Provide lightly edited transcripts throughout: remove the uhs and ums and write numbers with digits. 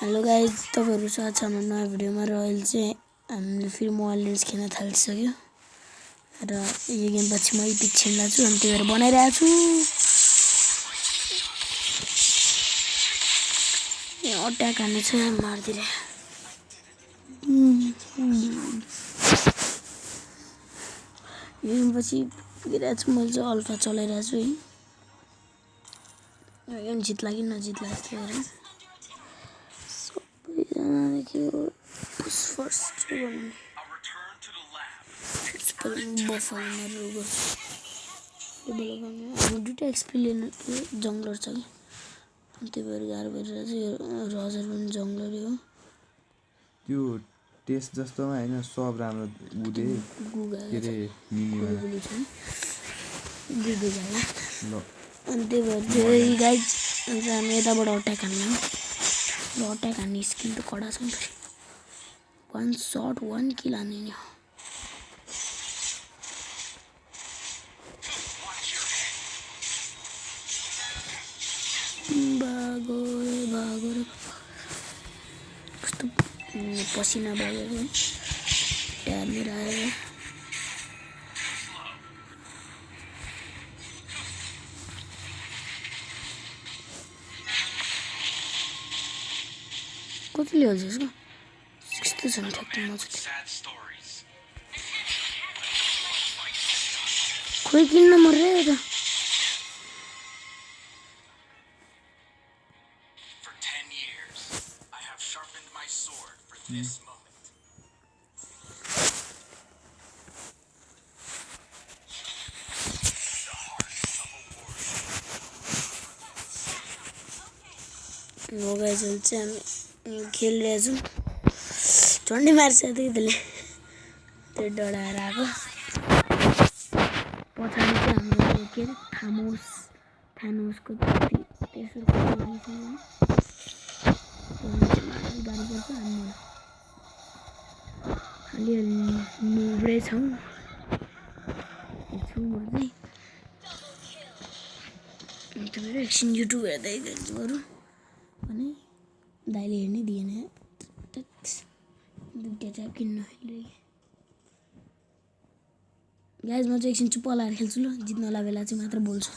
Hello guys, तपाईँहरू साथ छ हाम्रो नयाँ भिडियोमा। र अहिले चाहिँ हामीले फेरि मोबाइल लेजेन्ड्स खेल्न थालिसक्यो र यो गेम पछि म इपिक खेल्न छु अनि त्यही भएर बनाइरहेको छु। यहाँ अट्याक हान्ने छ, मार्दिएर यो गेम पछि पुगिरहेको छु। मैले चाहिँ अल्फा चलाइरहेको छु है। यो गेम जित्ला कि नजित्ला जस्तो गरेर सबैजनादेखि फर्स्ट बनाउने बफल मारेर गर्छु। अब दुइटा एक्सपी लिनु जङ्गलर छ कि अनि त्यही भएर गाह्रो परिरहेको छ। यो रजर पनि जङ्गलरै हो। त्यो टेस्ट जस्तोमा हैन, सब राम्रो उदे के रे मिनिमा गुगु जाने ल। अनि त्यही भएर चाहिँ गाइज हामी यताबाट अट्याक हान्यौँ र अट्याक हान्ने स्किल त कडा छ नि। फेरि 1 शट 1 किल हान्ने नि। भागो भागो कस्तो पसिना बगेको ट्याब लिएर आएर कति ल्याउँछ यसको 60 छ नि ठ्याक्कै मजा। खोइ किन्न मर्यो त। गाइज चाहिँ हामी खेलिरहेछौँ। झन्डै मार्छ त्यसले, त्यो डढाएर आएको। पछाडि चाहिँ हाम्रो के अरे थानोसको तेस्रो गाह्रो पर्छ। हामी अलिअलि नुब्रै छौँ चाहिँ तपाईँहरू एकछिन युट्युब हेर्दै बरु भने दाइले हेर्नै दिएन। दुइटा ट्याब किन्न गाइज म चाहिँ एकछिन चुप्प लाएर खेल्छु ल। जित्नला बेला चाहिँ मात्र बोल्छु।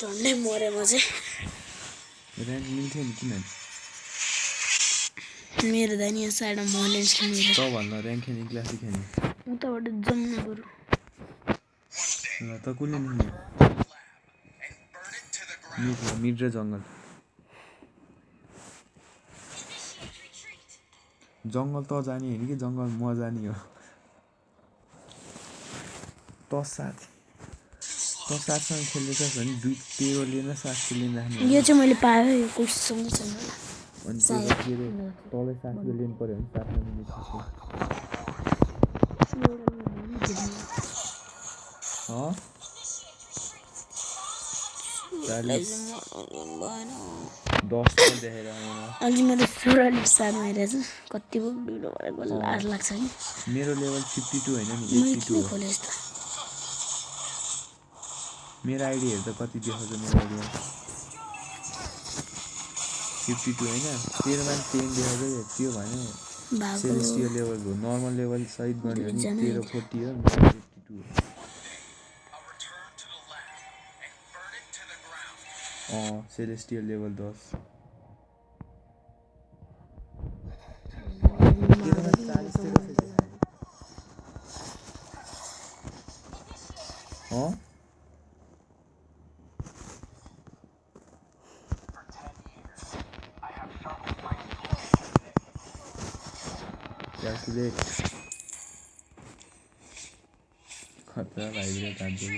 झन्डै मरे म चाहिँ। र्याङ्क मिल्थ्यो नि किन? मेरो दानी यो साइडमा मोलेन्स खेल्नु त भन्दा र्याङ्क खेल्ने क्लासिक खेल्ने उताबाट जम्न बरु ल त कुनै नि मिड र जङ्गल त जाने होइन कि जङ्गल म जाने हो। त साथसँग खेल्दैछ भने दुई तेरो लिएर साथको लिन राख्ने। यो चाहिँ मैले पाएँ। यो कोर्ससँग छैन अनि के अरे तँलाई साथको लिनु पऱ्यो भने साथमा मिलेको अलि मेरो 16 साथमा हेरेछ। कति ढिलो गरेको लाज लाग्छ कि। मेरो लेभल 52 होइन नि 82 हो। खोले यस्तो मेरो आइडी हेर्दा कति देखाउँछ? मेरो आइडीमा 52 होइन, तेरोमा 10 देखाउँछ। त्यो भने सेलेस्टियल लेभल हो। नर्मल लेभल सहित गर्ने भने तेरो 40 हो, मेरो 52 हो। Celestial level 10। क्याल्कुलेट खतरा भाइले काट्दै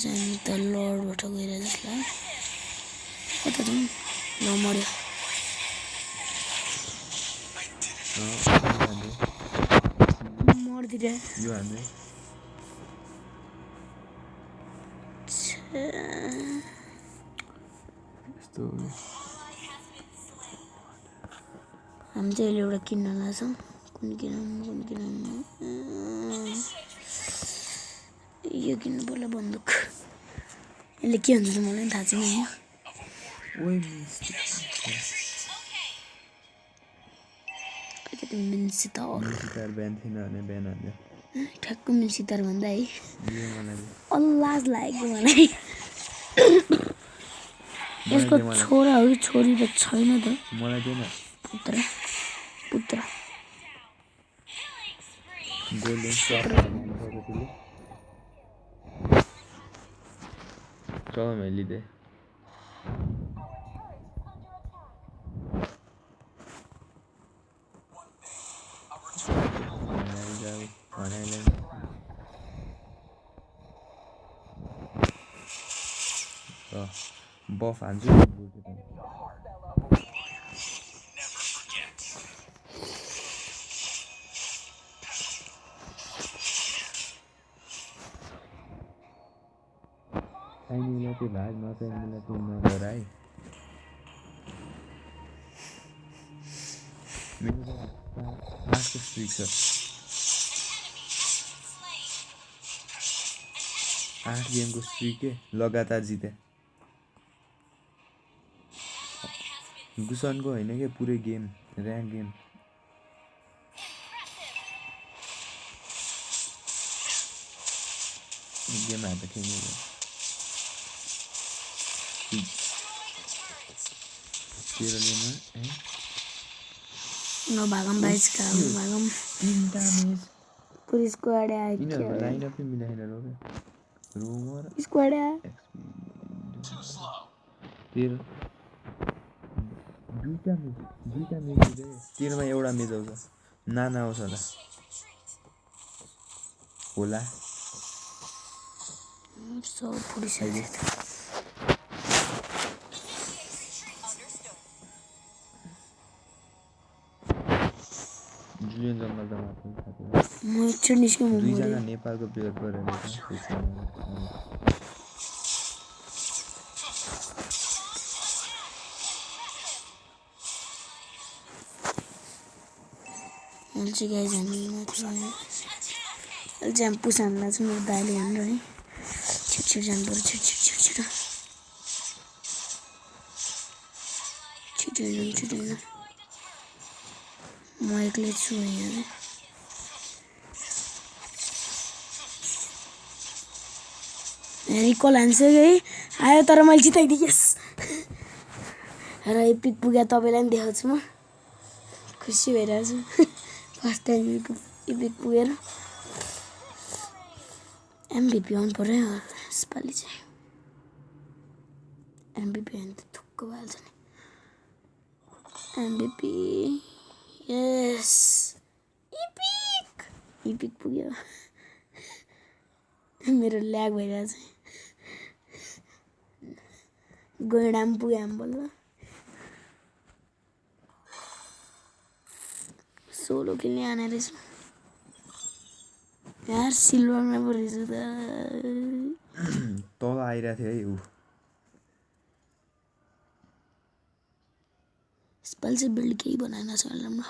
हामी त लडबाट गएर जसलाई कता जाउँ ल मर्यो मर्दिरे यो हान्दै यस्तो हामी चाहिँ एउटा किन्न लाग्छौँ कुन किनौँ यो किन्नु पर्ला बन्दुक यसले के हुन्छ मलाई थाहा छैन हैन ओइ अलिकति मिन्सितार बिहान थिएन भने बिहान हान्यो ठ्याक्क मिन्सितार भन्दा है यो मलाई अल्लाज लागेको मलाई यसको छोरा हो कि छोरी त छैन त मलाई दिएन पुत्र गोल्डन सट चल मैले लिँदै बफ हान्छु चाहिनेलाई चाहिँ भाग नचाहिनेलाई चाहिँ नगर है मेरो 8 स्ट्रिक छ 8 गेमको स्ट्रिक लगातार जिते गुसनको होइन के पुरै गेम र्याङ्क गेम गेम हात खेल्ने तेरो गेममा नभागम बाइस का भागम तीनटा म्याच पुरी स्क्वाड आयो यिनीहरूको लाइनअपै मिलाएर रोमर स्क्वाड तेरो दुईटा म्याच तेरोमा एउटा म्याच आउँछ नाना आउँछ होला सब फुडिसक्यो जुलियन जङ्गल त मात्र म एकचोटि निस्क्यो म दुईजना नेपालको प्लेयर परेर अहिले गाइज हामी माथि अहिले चाहिँ हामी पुसानलाई चाहिँ मेरो दाइले हाम्रो है छिटो जानु पर्यो छिटो जाउँ म एक्लै छु यहाँ रिकल हान्छ है आयो तर मैले जिताइदिएँ यस र एपिक पुग्यो तपाईँलाई पनि देखाउँछु म खुसी भइरहेको छु फर्स्ट टाइम एपिक पुगेर एमभिपी आउनु पर्यो यसपालि चाहिँ एमभिपी आयो भने त थुक्क भइहाल्छ नि एमभिपी यस एपिक पुग्यो मेरो ल्याग भइरहेछ गैँडा पनि पुग्यो हामी बल्ल सोलो खेल्ने आने रहेछ यार सिल्भरमा पो रहेछ त तल आइरहेको थियो है ऊ यसपालि चाहिँ बिल्ड केही बनाएन छ राम्रो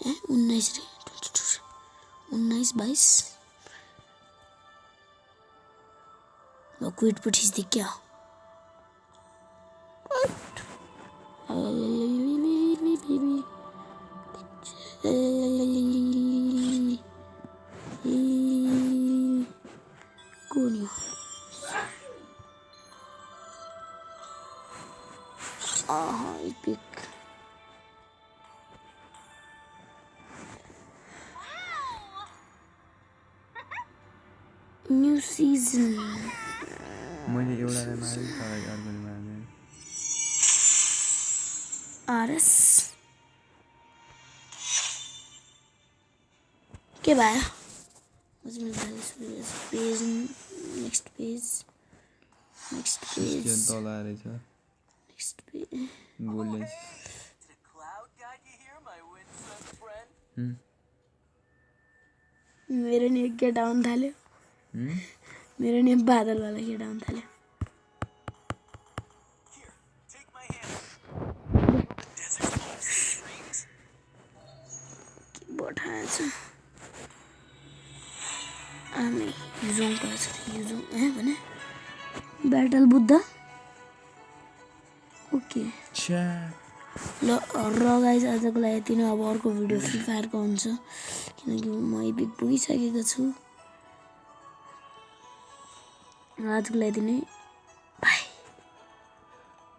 19 रे 22 19 22 क्विट पर खींच क्या कौन epic new season मैले एउटालाई मारे तर अर्कोले मार्दैन आरएस के भयो पेज नेक्स्ट पेज क्रिस्चियन तल आएर छ नेक्स्ट पेज गोल्डन मेरो नि एक केटा आउनु थाल्यो मेरो नि बादलवाला केटा आउनु थाल्यो के बठाएछ आमे युजोङ पाछ युजोङ भने ब्याटल बुद्ध ओके छ्या ल गाइस आजको लागि यति नै अब अर्को भिडियो फ्री फायरको हुन्छ किनकि म एपिक पुगिसकेको छु आजको लागि यति नै